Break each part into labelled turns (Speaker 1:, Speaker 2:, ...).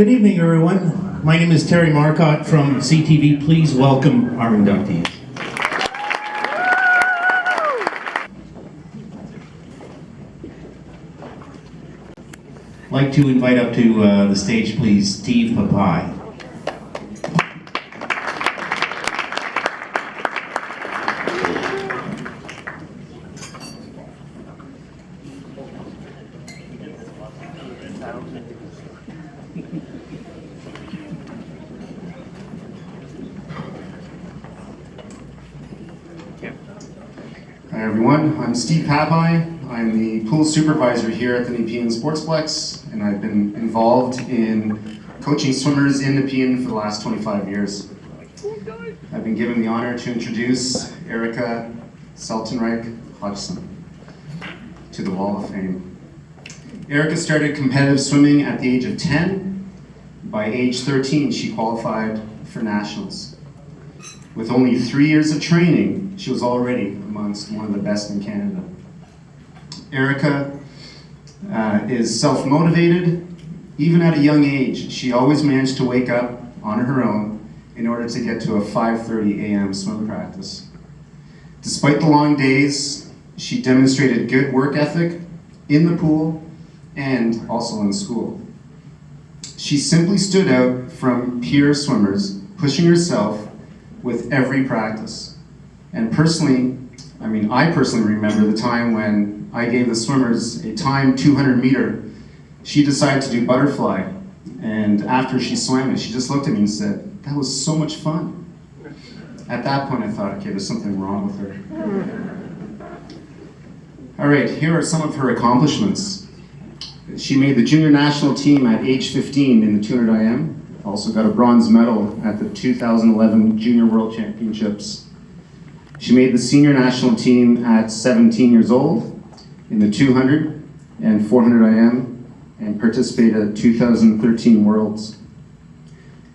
Speaker 1: Good evening, everyone. My name is Terry Marcotte from CTV. Please welcome our inductees. I'd like to invite up to the stage, please, Steve Papai.
Speaker 2: Hi everyone, I'm Steve Papai. I'm the pool supervisor here at the Nepean Sportsplex, and I've been involved in coaching swimmers in Nepean for the last 25 years. I've been given the honor to introduce Erika Hodgson to the Wall of Fame. Erika started competitive swimming at the age of 10. By age 13, she qualified for nationals. With only 3 years of training, she was already amongst one of the best in Canada. Erika is self-motivated. Even at a young age, she always managed to wake up on her own in order to get to a 5:30 a.m. swim practice. Despite the long days, she demonstrated good work ethic in the pool and also in school. She simply stood out from peer swimmers, pushing herself with every practice. And I personally remember the time when I gave the swimmers a timed 200 meter. She decided to do butterfly, and after she swam it, she just looked at me and said, "That was so much fun." At that point I thought, okay, there's something wrong with her. All right, here are some of her accomplishments. She made the junior national team at age 15 in the 200 IM. Also got a bronze medal at the 2011 Junior World Championships. She made the senior national team at 17 years old in the 200 and 400 IM and participated at 2013 Worlds.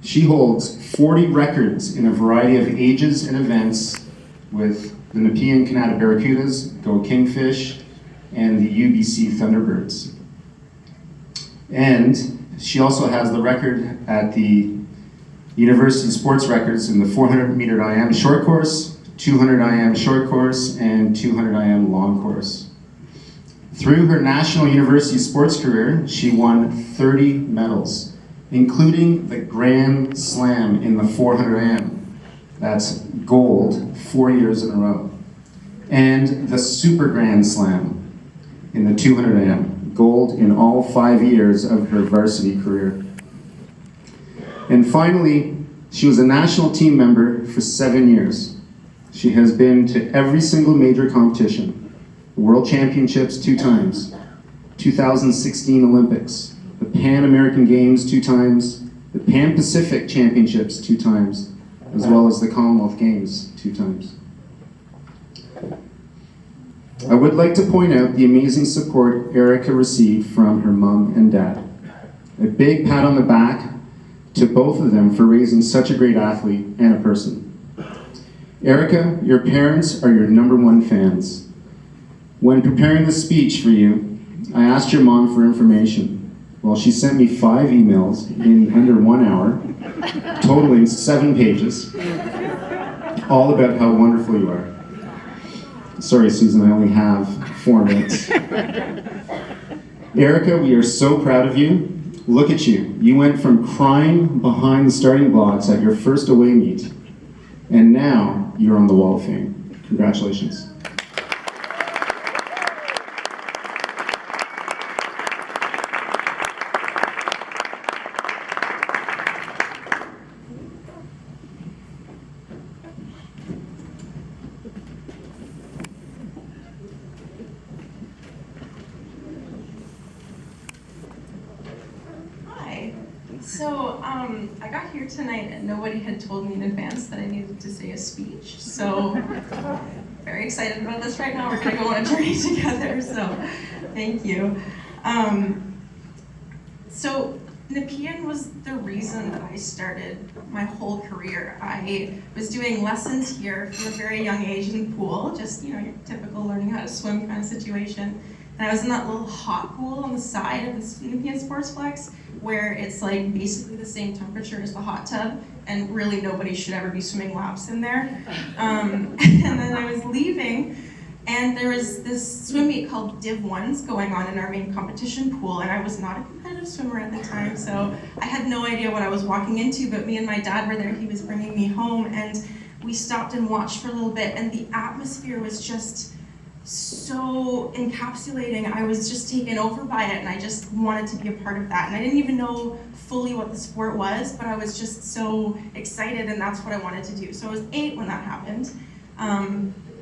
Speaker 2: She holds 40 records in a variety of ages and events with the Nepean Canada Barracudas, Go Kingfish, and the UBC Thunderbirds. And she also has the record at the University Sports Records in the 400 meter IM short course, 200 IM short course, and 200 IM long course. Through her national university sports career, she won 30 medals, including the Grand Slam in the 400 IM. That's gold 4 years in a row. And the Super Grand Slam in the 200 IM. Gold in all 5 years of her varsity career. And finally, she was a national team member for 7 years. She has been to every single major competition: the World Championships 2 times, 2016 Olympics, the Pan American Games 2 times, the Pan Pacific Championships 2 times, as well as the Commonwealth Games 2 times. I would like to point out the amazing support Erika received from her mom and dad. A big pat on the back to both of them for raising such a great athlete and a person. Erika, your parents are your #1 fans. When preparing the speech for you, I asked your mom for information. Well, she sent me 5 emails in under 1 hour, totaling 7 pages, all about how wonderful you are. Sorry, Susan, I only have 4 minutes. Erika, we are so proud of you. Look at you. You went from crying behind the starting blocks at your first away meet, and now you're on the Wall of Fame. Congratulations.
Speaker 3: So I got here tonight and nobody had told me in advance that I needed to say a speech. So very excited about this right now. We're gonna go on a journey together, so thank you. So Nepean was the reason that I started my whole career. I was doing lessons here from a very young age in the pool, just your typical learning how to swim kind of situation. And I was in that little hot pool on the side of the Nepean Sportsplex, where it's like basically the same temperature as the hot tub, and really nobody should ever be swimming laps in there. And then I was leaving, and there was this swim meet called Div 1s going on in our main competition pool, and I was not a competitive swimmer at the time, so I had no idea what I was walking into, but me and my dad were there. He was bringing me home, and we stopped and watched for a little bit, and the atmosphere was just so encapsulating. I was just taken over by it, and I just wanted to be a part of that. And I didn't even know fully what the sport was, but I was just so excited, and that's what I wanted to do. So I was 8 when that happened.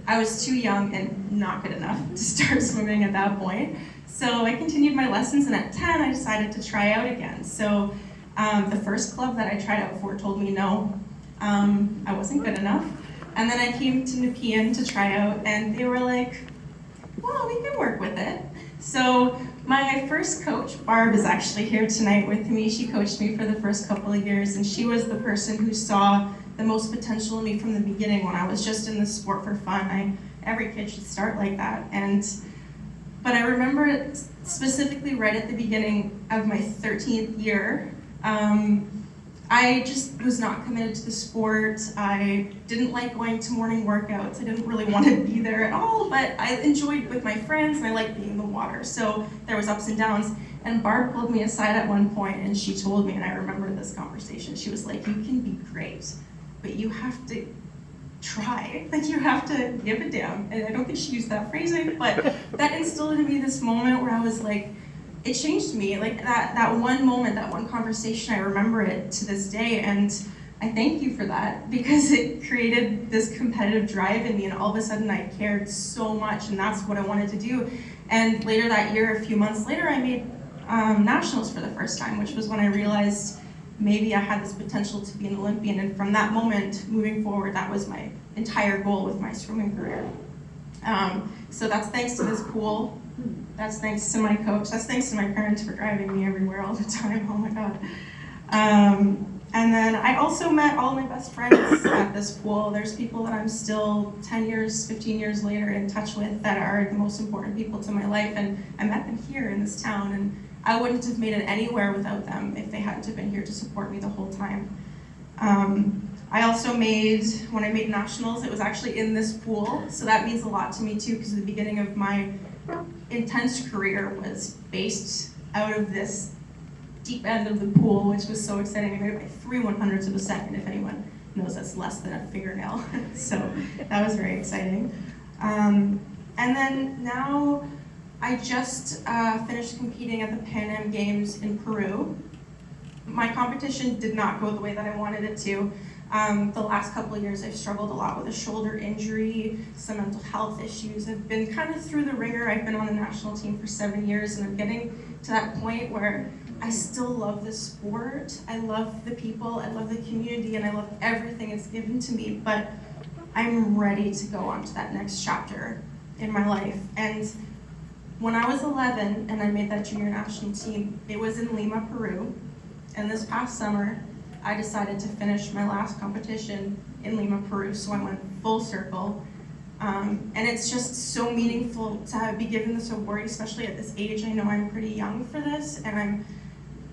Speaker 3: I was too young and not good enough to start swimming at that point. So I continued my lessons, and at 10, I decided to try out again. So the first club that I tried out for told me no, I wasn't good enough. And then I came to Nepean to try out, and they were like, well, we can work with it. So my first coach, Barb, is actually here tonight with me. She coached me for the first couple of years, and she was the person who saw the most potential in me from the beginning when I was just in the sport for fun. Every kid should start like that. But I remember specifically right at the beginning of my 13th year, I just was not committed to the sport. I didn't like going to morning workouts. I didn't really want to be there at all, but I enjoyed with my friends, and I liked being in the water. So there was ups and downs. And Barb pulled me aside at one point, and she told me, and I remember this conversation, she was like, you can be great, but you have to try. Like, you have to give a damn. And I don't think she used that phrasing, but that instilled in me this moment where I was like, it changed me. Like that one moment, that one conversation, I remember it to this day, and I thank you for that, because it created this competitive drive in me, and all of a sudden I cared so much, and that's what I wanted to do. And later that year, a few months later, I made nationals for the first time, which was when I realized maybe I had this potential to be an Olympian, and from that moment moving forward, that was my entire goal with my swimming career. So that's thanks to this pool. That's thanks to my coach. That's thanks to my parents for driving me everywhere all the time. Oh my God. And then I also met all my best friends at this pool. There's people that I'm still 10 years, 15 years later in touch with that are the most important people to my life. And I met them here in this town. And I wouldn't have made it anywhere without them if they hadn't have been here to support me the whole time. I also when I made nationals, it was actually in this pool. So that means a lot to me too, because the beginning of my intense career was based out of this deep end of the pool, which was so exciting. I made it by 3/100ths of a second. If anyone knows, that's less than a fingernail. So that was very exciting. And then now I just finished competing at the Pan Am Games in Peru. My competition did not go the way that I wanted it to. The last couple of years I've struggled a lot with a shoulder injury, some mental health issues. I've been kind of through the ringer. I've been on the national team for 7 years, and I'm getting to that point where I still love this sport. I love the people, I love the community, and I love everything it's given to me, but I'm ready to go on to that next chapter in my life. And when I was 11 and I made that junior national team, it was in Lima, Peru, and this past summer, I decided to finish my last competition in Lima, Peru, so I went full circle. And it's just so meaningful to be given this award, especially at this age. I know I'm pretty young for this, and I'm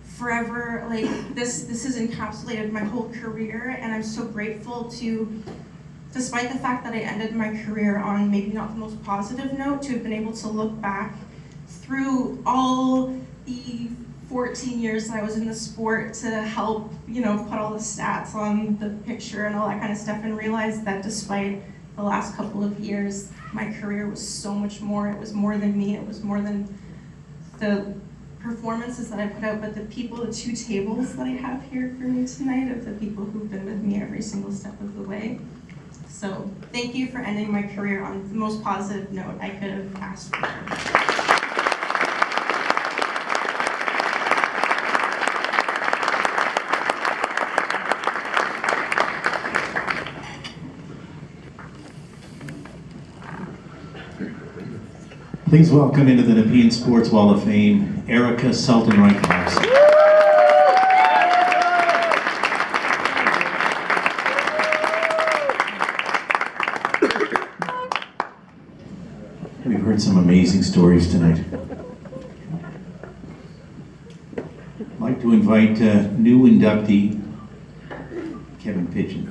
Speaker 3: forever, like, this has encapsulated my whole career, and I'm so grateful to, despite the fact that I ended my career on maybe not the most positive note, to have been able to look back through all the 14 years that I was in the sport to help, put all the stats on the picture and all that kind of stuff, and realize that despite the last couple of years, my career was so much more. It was more than me. It was more than the performances that I put out, but the people, the 2 tables that I have here for me tonight of the people who've been with me every single step of the way. So thank you for ending my career on the most positive note I could have asked for.
Speaker 1: Please welcome into the Nepean Sports Wall of Fame, Erika Sultan-Reichhaus. We've heard some amazing stories tonight. I'd like to invite new inductee Kevin Pigeon.